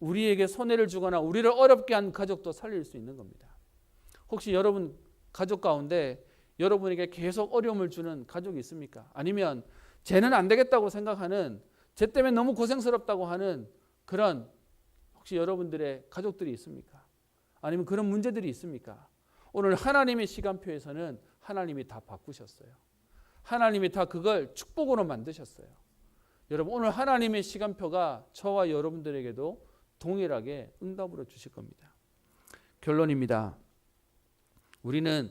우리에게 손해를 주거나 우리를 어렵게 한 가족도 살릴 수 있는 겁니다. 혹시 여러분 가족 가운데 여러분에게 계속 어려움을 주는 가족이 있습니까? 아니면 쟤는 안 되겠다고 생각하는, 쟤 때문에 너무 고생스럽다고 하는 그런 혹시 여러분들의 가족들이 있습니까? 아니면 그런 문제들이 있습니까? 오늘 하나님의 시간표에서는 하나님이 다 바꾸셨어요. 하나님이 다 그걸 축복으로 만드셨어요. 여러분 오늘 하나님의 시간표가 저와 여러분들에게도 동일하게 응답으로 주실 겁니다. 결론입니다. 우리는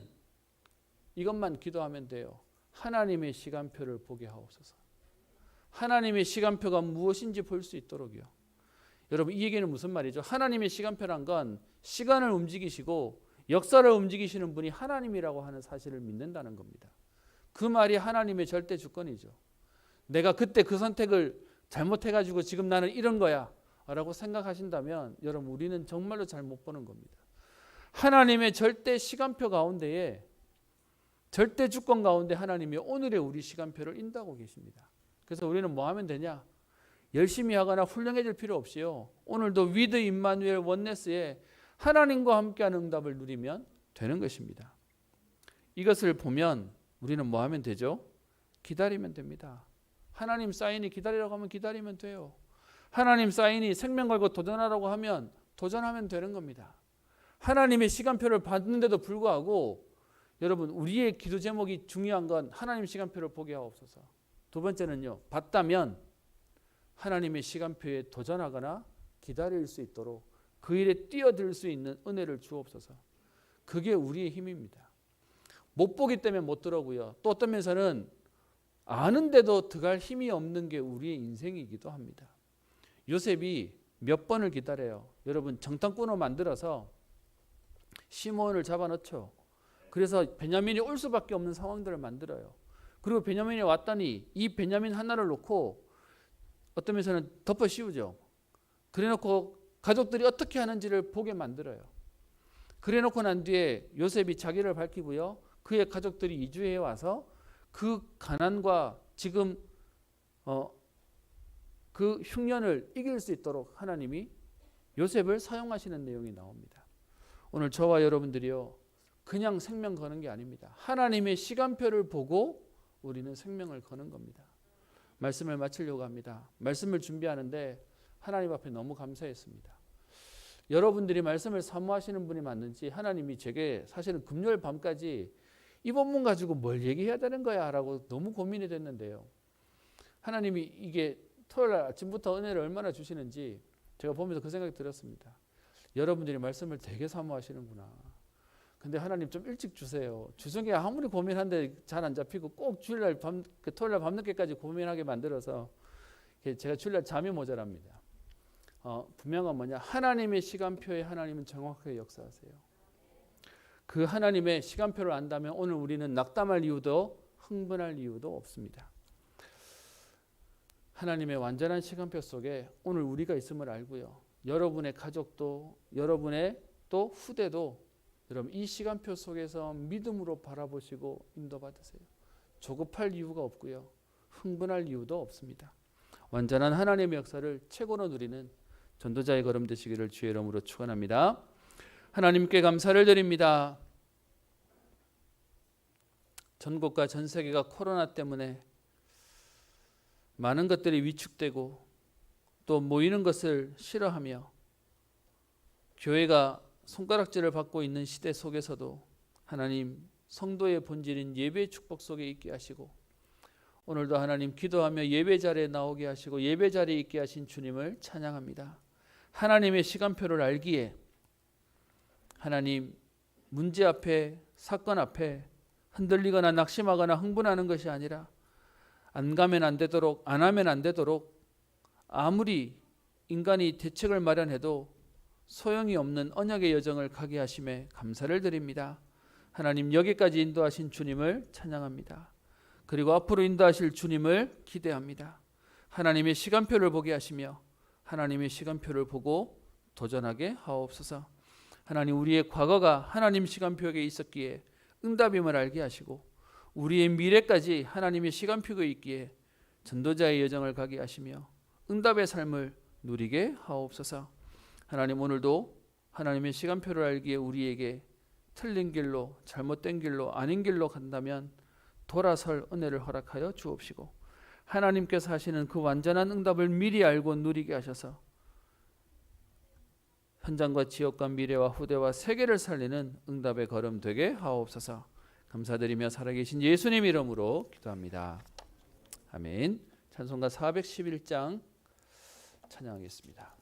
이것만 기도하면 돼요. 하나님의 시간표를 보게 하옵소서. 하나님의 시간표가 무엇인지 볼 수 있도록요. 여러분 이 얘기는 무슨 말이죠? 하나님의 시간표란 건 시간을 움직이시고 역사를 움직이시는 분이 하나님이라고 하는 사실을 믿는다는 겁니다. 그 말이 하나님의 절대 주권이죠. 내가 그때 그 선택을 잘못해가지고 지금 나는 이런 거야 라고 생각하신다면 여러분 우리는 정말로 잘못 보는 겁니다. 하나님의 절대 시간표 가운데에, 절대 주권 가운데 하나님이 오늘의 우리 시간표를 인도하고 계십니다. 그래서 우리는 뭐 하면 되냐? 열심히 하거나 훌륭해질 필요 없이요, 오늘도 위드 임마누엘 원네스에 하나님과 함께하는 응답을 누리면 되는 것입니다. 이것을 보면 우리는 뭐 하면 되죠? 기다리면 됩니다. 하나님 사인이 기다리라고 하면 기다리면 돼요. 하나님 사인이 생명 걸고 도전하라고 하면 도전하면 되는 겁니다. 하나님의 시간표를 받는데도 불구하고 여러분 우리의 기도 제목이 중요한 건 하나님 시간표를 보게 하옵소서. 두 번째는요, 받다면 하나님의 시간표에 도전하거나 기다릴 수 있도록 그 일에 뛰어들 수 있는 은혜를 주옵소서. 그게 우리의 힘입니다. 못 보기 때문에 못 들어오고요. 또 어떤 면에서는 아는데도 들어갈 힘이 없는 게 우리의 인생이기도 합니다. 요셉이 몇 번을 기다려요. 여러분 정탐꾼으로 만들어서 시몬을 잡아넣죠. 그래서 베냐민이 올 수밖에 없는 상황들을 만들어요. 그리고 베냐민이 왔더니 이 베냐민 하나를 놓고 어떤 면에서는 덮어 씌우죠. 그래놓고 가족들이 어떻게 하는지를 보게 만들어요. 그래놓고 난 뒤에 요셉이 자기를 밝히고요, 그의 가족들이 이주해 와서 그 가난과 지금 그 흉년을 이길 수 있도록 하나님이 요셉을 사용하시는 내용이 나옵니다. 오늘 저와 여러분들이요, 그냥 생명 거는 게 아닙니다. 하나님의 시간표를 보고 우리는 생명을 거는 겁니다. 말씀을 마치려고 합니다. 말씀을 준비하는데 하나님 앞에 너무 감사했습니다. 여러분들이 말씀을 사모하시는 분이 맞는지 하나님이 제게 사실은 금요일 밤까지 이 본문 가지고 뭘 얘기해야 되는 거야 라고 너무 고민이 됐는데요, 하나님이 이게 토요일 아침부터 은혜를 얼마나 주시는지 제가 보면서 그 생각이 들었습니다. 여러분들이 말씀을 되게 사모하시는구나. 근데 하나님 좀 일찍 주세요. 주중에 아무리 고민한데 잘 안 잡히고 꼭 주일날 토요일날 밤늦게까지 고민하게 만들어서 제가 주일날 잠이 모자랍니다. 분명한 뭐냐? 하나님의 시간표에 하나님은 정확하게 역사하세요. 그 하나님의 시간표를 안다면 오늘 우리는 낙담할 이유도 흥분할 이유도 없습니다. 하나님의 완전한 시간표 속에 오늘 우리가 있음을 알고요. 여러분의 가족도 여러분의 또 후대도 여러분 이 시간표 속에서 믿음으로 바라보시고 인도받으세요. 조급할 이유가 없고요. 흥분할 이유도 없습니다. 완전한 하나님의 역사를 최고로 누리는 전도자의 걸음 되시기를 주의 이름으로 축원합니다. 하나님께 감사를 드립니다. 전국과 전 세계가 코로나 때문에 많은 것들이 위축되고 또 모이는 것을 싫어하며 교회가 손가락질을 받고 있는 시대 속에서도 하나님 성도의 본질인 예배의 축복 속에 있게 하시고 오늘도 하나님 기도하며 예배 자리에 나오게 하시고 예배 자리에 있게 하신 주님을 찬양합니다. 하나님의 시간표를 알기에 하나님 문제 앞에 사건 앞에 흔들리거나 낙심하거나 흥분하는 것이 아니라 안 가면 안 되도록 안 하면 안 되도록 아무리 인간이 대책을 마련해도 소용이 없는 언약의 여정을 가게 하심에 감사를 드립니다. 하나님 여기까지 인도하신 주님을 찬양합니다. 그리고 앞으로 인도하실 주님을 기대합니다. 하나님의 시간표를 보게 하시며 하나님의 시간표를 보고 도전하게 하옵소서. 하나님 우리의 과거가 하나님 시간표에 있었기에 응답임을 알게 하시고 우리의 미래까지 하나님의 시간표가 있기에 전도자의 여정을 가게 하시며 응답의 삶을 누리게 하옵소서. 하나님 오늘도 하나님의 시간표를 알기에 우리에게 틀린 길로 잘못된 길로 아닌 길로 간다면 돌아설 은혜를 허락하여 주옵시고 하나님께서 하시는 그 완전한 응답을 미리 알고 누리게 하셔서 현장과 지역과 미래와 후대와 세계를 살리는 응답의 걸음 되게 하옵소서. 감사드리며 살아계신 예수님 이름으로 기도합니다. 아멘. 찬송가 411장 찬양하겠습니다.